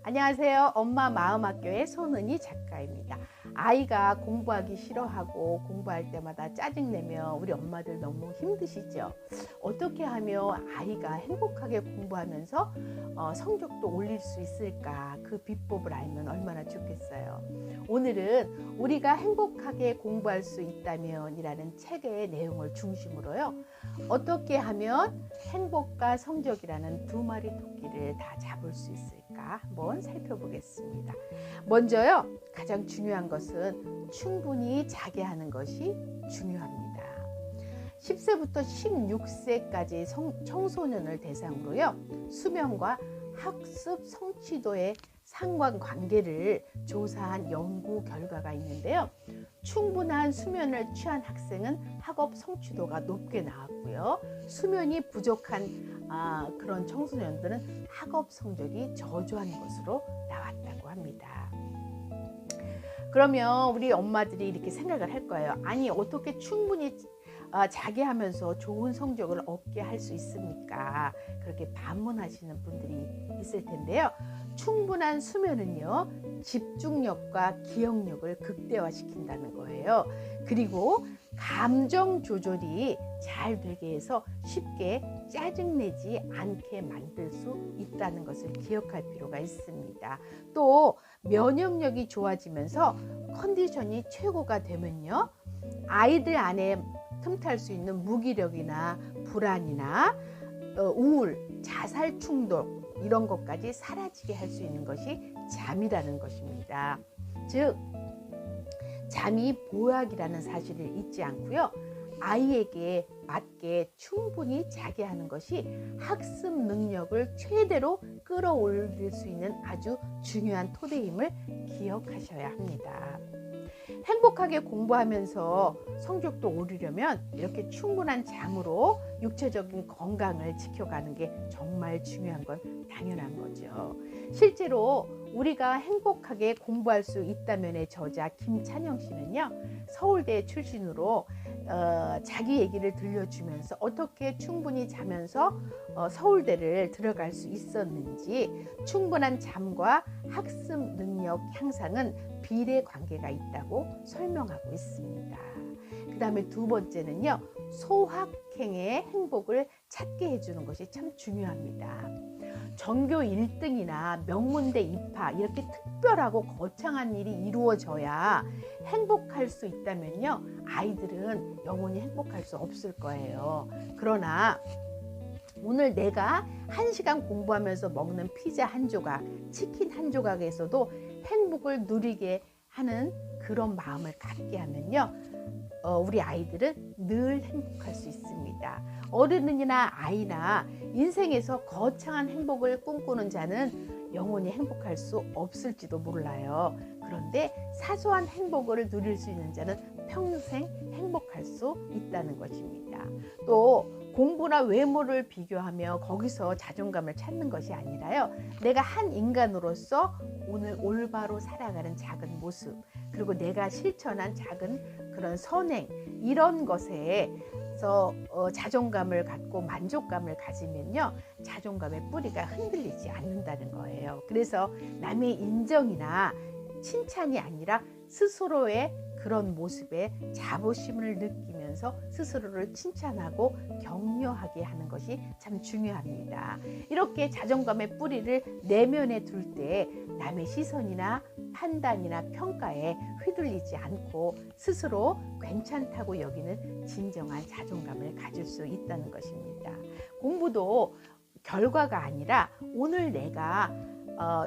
안녕하세요. 엄마 마음학교의 손은희 작가입니다. 아이가 공부하기 싫어하고 공부할 때마다 짜증내면 우리 엄마들 너무 힘드시죠? 어떻게 하면 아이가 행복하게 공부하면서 성적도 올릴 수 있을까? 그 비법을 알면 얼마나 좋겠어요. 오늘은 우리가 행복하게 공부할 수 있다면 이라는 책의 내용을 중심으로요. 어떻게 하면 행복과 성적이라는 두 마리 토끼를 다 잡을 수 있을까? 한번 살펴보겠습니다. 먼저요, 가장 중요한 것은 충분히 자게 하는 것이 중요합니다. 10세부터 16세까지 청소년을 대상으로요, 수면과 학습 성취도의 상관관계를 조사한 연구 결과가 있는데요. 충분한 수면을 취한 학생은 학업 성취도가 높게 나왔고요. 수면이 부족한 그런 청소년들은 학업 성적이 저조한 것으로 나왔다고 합니다. 그러면 우리 엄마들이 이렇게 생각을 할 거예요. 아니, 어떻게 충분히 자게 하면서 좋은 성적을 얻게 할 수 있습니까? 그렇게 반문하시는 분들이 있을 텐데요. 충분한 수면은요, 집중력과 기억력을 극대화시킨다는 거예요. 그리고 감정 조절이 잘 되게 해서 쉽게 짜증내지 않게 만들 수 있다는 것을 기억할 필요가 있습니다. 또 면역력이 좋아지면서 컨디션이 최고가 되면요, 아이들 안에 틈탈 수 있는 무기력이나 불안이나 우울, 자살 충동 이런 것까지 사라지게 할 수 있는 것이 잠이라는 것입니다. 즉, 잠이 보약이라는 사실을 잊지 않고요, 아이에게 맞게 충분히 자게 하는 것이 학습 능력을 최대로 끌어올릴 수 있는 아주 중요한 토대임을 기억하셔야 합니다. 행복하게 공부하면서 성적도 오르려면 이렇게 충분한 잠으로 육체적인 건강을 지켜가는 게 정말 중요한 건 당연한 거죠. 실제로 우리가 행복하게 공부할 수 있다면의 저자 김찬영 씨는요, 서울대 출신으로 자기 얘기를 들려주면서 어떻게 충분히 자면서 서울대를 들어갈 수 있었는지, 충분한 잠과 학습 능력 향상은 비례 관계가 있다고 설명하고 있습니다. 그 다음에 두 번째는요, 소확행의 행복을 찾게 해주는 것이 참 중요합니다. 전교 1등이나 명문대 입학 이렇게 특별하고 거창한 일이 이루어져야 행복할 수 있다면요, 아이들은 영원히 행복할 수 없을 거예요. 그러나 오늘 내가 1시간 공부하면서 먹는 피자 한 조각, 치킨 한 조각에서도 행복을 누리게 하는 그런 마음을 갖게 하면요, 우리 아이들은 늘 행복할 수 있습니다. 어른이나 아이나 인생에서 거창한 행복을 꿈꾸는 자는 영원히 행복할 수 없을지도 몰라요. 그런데 사소한 행복을 누릴 수 있는 자는 평생 행복할 수 있다는 것입니다. 또 공부나 외모를 비교하며 거기서 자존감을 찾는 것이 아니라요, 내가 한 인간으로서 오늘 올바로 살아가는 작은 모습, 그리고 내가 실천한 작은 그런 선행, 이런 것에서 자존감을 갖고 만족감을 가지면요, 자존감의 뿌리가 흔들리지 않는다는 거예요. 그래서 남의 인정이나 칭찬이 아니라 스스로의 그런 모습에 자부심을 느끼면서 스스로를 칭찬하고 격려하게 하는 것이 참 중요합니다. 이렇게 자존감의 뿌리를 내면에 둘 때 남의 시선이나 판단이나 평가에 휘둘리지 않고 스스로 괜찮다고 여기는 진정한 자존감을 가질 수 있다는 것입니다. 공부도 결과가 아니라 오늘 내가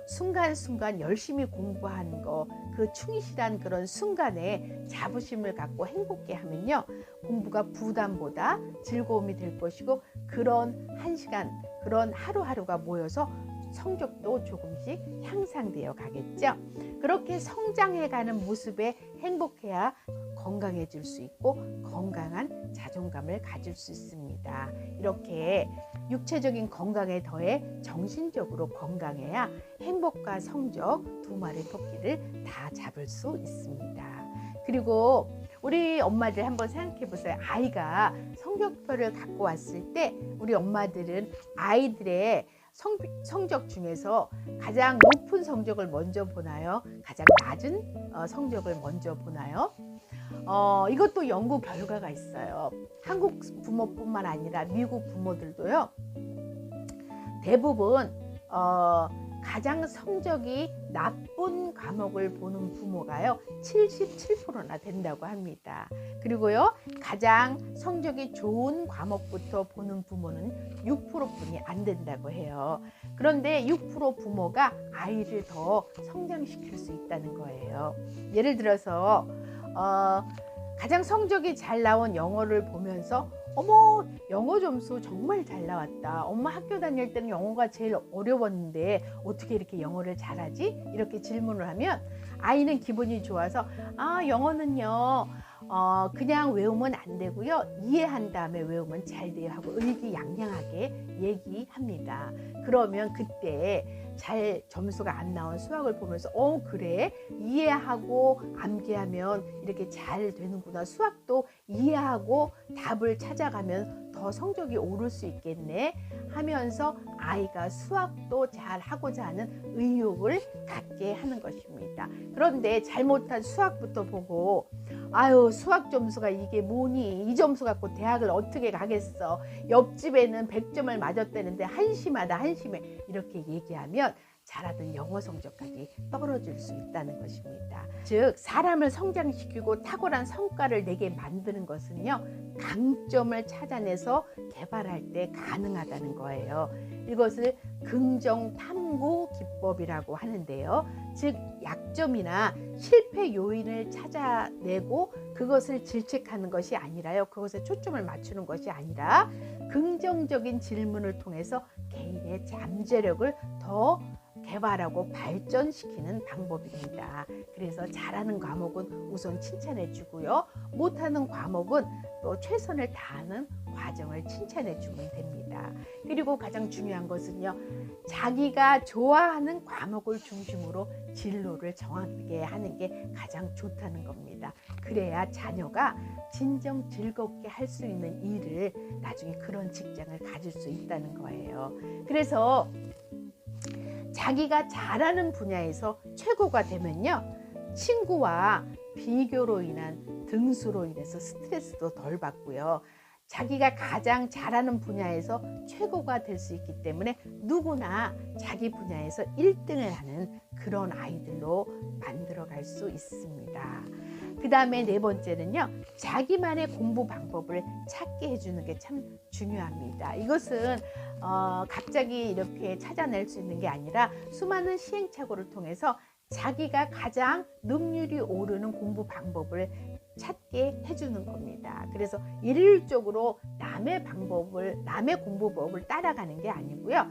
순간순간 열심히 공부한 거, 그 충실한 그런 순간에 자부심을 갖고 행복해 하면요, 공부가 부담보다 즐거움이 될 것이고, 그런 1시간, 그런 하루하루가 모여서 성적도 조금씩 향상되어 가겠죠. 그렇게 성장해가는 모습에 행복해야 건강해질 수 있고 건강한 자존감을 가질 수 있습니다. 이렇게 육체적인 건강에 더해 정신적으로 건강해야 행복과 성적 두 마리 토끼를 다 잡을 수 있습니다. 그리고 우리 엄마들 한번 생각해 보세요. 아이가 성적표를 갖고 왔을 때 우리 엄마들은 아이들의 성적 중에서 가장 높은 성적을 먼저 보나요? 가장 낮은 성적을 먼저 보나요? 이것도 연구 결과가 있어요. 한국 부모뿐만 아니라 미국 부모들도요. 대부분 가장 성적이 나쁜 과목을 보는 부모가요 77%나 된다고 합니다. 그리고요 가장 성적이 좋은 과목부터 보는 부모는 6%뿐이 안 된다고 해요. 그런데 6% 부모가 아이를 더 성장시킬 수 있다는 거예요. 예를 들어서 가장 성적이 잘 나온 영어를 보면서 어머, 영어 점수 정말 잘 나왔다. 엄마 학교 다닐 때는 영어가 제일 어려웠는데 어떻게 이렇게 영어를 잘하지? 이렇게 질문을 하면 아이는 기분이 좋아서 영어는요 그냥 외우면 안 되고요. 이해한 다음에 외우면 잘 돼요 하고 의기양양하게 얘기합니다. 그러면 그때 잘 점수가 안 나온 수학을 보면서 그래? 이해하고 암기하면 이렇게 잘 되는구나. 수학도 이해하고 답을 찾아가면 더 성적이 오를 수 있겠네 하면서 아이가 수학도 잘 하고자 하는 의욕을 갖게 하는 것입니다. 그런데 잘못한 수학부터 보고 수학 점수가 이게 뭐니? 이 점수 갖고 대학을 어떻게 가겠어? 옆집에는 100점을 맞았다는데 한심하다 한심해 이렇게 얘기하면 잘하던 영어 성적까지 떨어질 수 있다는 것입니다. 즉 사람을 성장시키고 탁월한 성과를 내게 만드는 것은요 강점을 찾아내서 개발할 때 가능하다는 거예요. 이것을 긍정 탐구 기법이라고 하는데요. 즉 약점이나 실패 요인을 찾아내고 그것을 질책하는 것이 아니라요. 그것에 초점을 맞추는 것이 아니라 긍정적인 질문을 통해서 개인의 잠재력을 더 개발하고 발전시키는 방법입니다. 그래서 잘하는 과목은 우선 칭찬해 주고요. 못하는 과목은 또 최선을 다하는 과정을 칭찬해 주면 됩니다. 그리고 가장 중요한 것은요. 자기가 좋아하는 과목을 중심으로 진로를 정하게 하는 게 가장 좋다는 겁니다. 그래야 자녀가 진정 즐겁게 할 수 있는 일을 나중에 그런 직장을 가질 수 있다는 거예요. 그래서 자기가 잘하는 분야에서 최고가 되면요. 친구와 비교로 인한 등수로 인해서 스트레스도 덜 받고요. 자기가 가장 잘하는 분야에서 최고가 될 수 있기 때문에 누구나 자기 분야에서 1등을 하는 그런 아이들로 만들어 갈 수 있습니다. 그 다음에 네 번째는요. 자기만의 공부 방법을 찾게 해주는 게 참 중요합니다. 이것은 갑자기 이렇게 찾아낼 수 있는 게 아니라 수많은 시행착오를 통해서 자기가 가장 능률이 오르는 공부 방법을 찾게 해주는 겁니다. 그래서 일률적으로 남의 공부법을 따라가는 게 아니고요.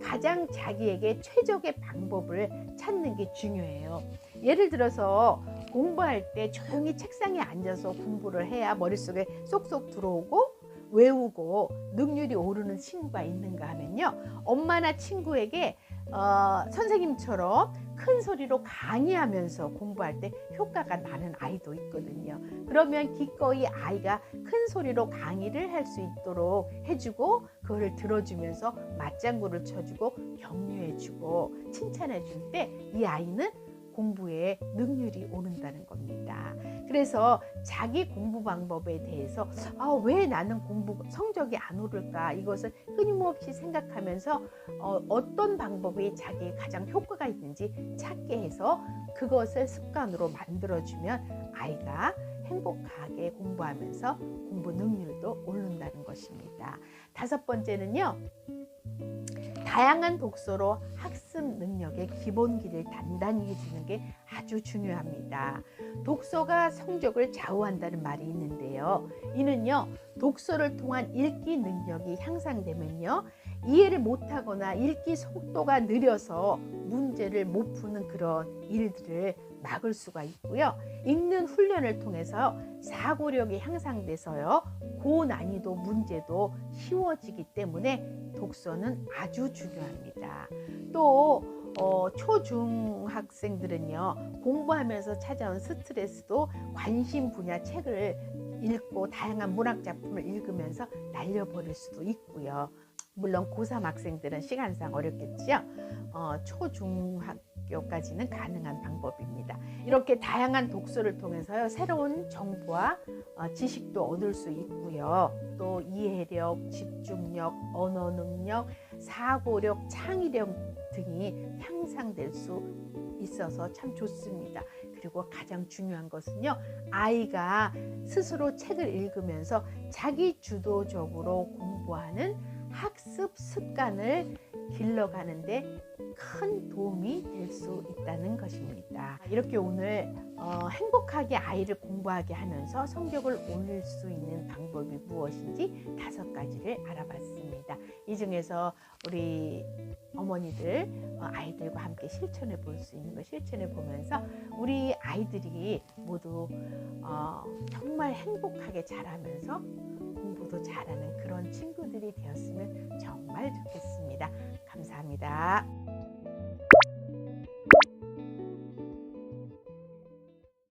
가장 자기에게 최적의 방법을 찾는 게 중요해요. 예를 들어서 공부할 때 조용히 책상에 앉아서 공부를 해야 머릿속에 쏙쏙 들어오고 외우고 능률이 오르는 친구가 있는가 하면요. 엄마나 친구에게 선생님처럼 큰 소리로 강의하면서 공부할 때 효과가 나는 아이도 있거든요. 그러면 기꺼이 아이가 큰 소리로 강의를 할 수 있도록 해주고 그거를 들어주면서 맞장구를 쳐주고 격려해주고 칭찬해줄 때 이 아이는 공부에 능률이 오른다는 겁니다. 그래서 자기 공부 방법에 대해서 왜 나는 공부 성적이 안 오를까 이것을 끊임없이 생각하면서 어떤 방법이 자기에 가장 효과가 있는지 찾게 해서 그것을 습관으로 만들어주면 아이가 행복하게 공부하면서 공부 능률도 오른다는 것입니다. 다섯 번째는요. 다양한 독서로 학습 능력의 기본기를 단단히 해주는 게 아주 중요합니다. 독서가 성적을 좌우한다는 말이 있는데요. 이는요, 독서를 통한 읽기 능력이 향상되면요, 이해를 못하거나 읽기 속도가 느려서 문제를 못 푸는 그런 일들을 막을 수가 있고요. 읽는 훈련을 통해서 사고력이 향상돼서요, 고난이도 문제도 쉬워지기 때문에 독서는 아주 중요합니다. 또 초중학생들은요, 공부하면서 찾아온 스트레스도 관심 분야 책을 읽고 다양한 문학 작품을 읽으면서 날려버릴 수도 있고요. 물론 고3 학생들은 시간상 어렵겠지요. 초중학교까지는 가능한 방법입니다. 이렇게 다양한 독서를 통해서요, 새로운 정보와 지식도 얻을 수 있고요. 또 이해력, 집중력, 언어 능력, 사고력, 창의력 등이 향상될 수 있어서 참 좋습니다. 그리고 가장 중요한 것은요, 아이가 스스로 책을 읽으면서 자기 주도적으로 공부하는 학습 습관을 길러가는데 큰 도움이 될 수 있다는 것입니다. 이렇게 오늘 행복하게 아이를 공부하게 하면서 성적을 올릴 수 있는 방법이 무엇인지 5가지를 알아봤습니다. 이 중에서 우리 어머니들 아이들과 함께 실천해 볼 수 있는 거 실천해 보면서 우리 아이들이 모두 정말 행복하게 자라면서 공부도 잘하는 그런 친구들이 되었으면 정말 좋겠습니다. 감사합니다.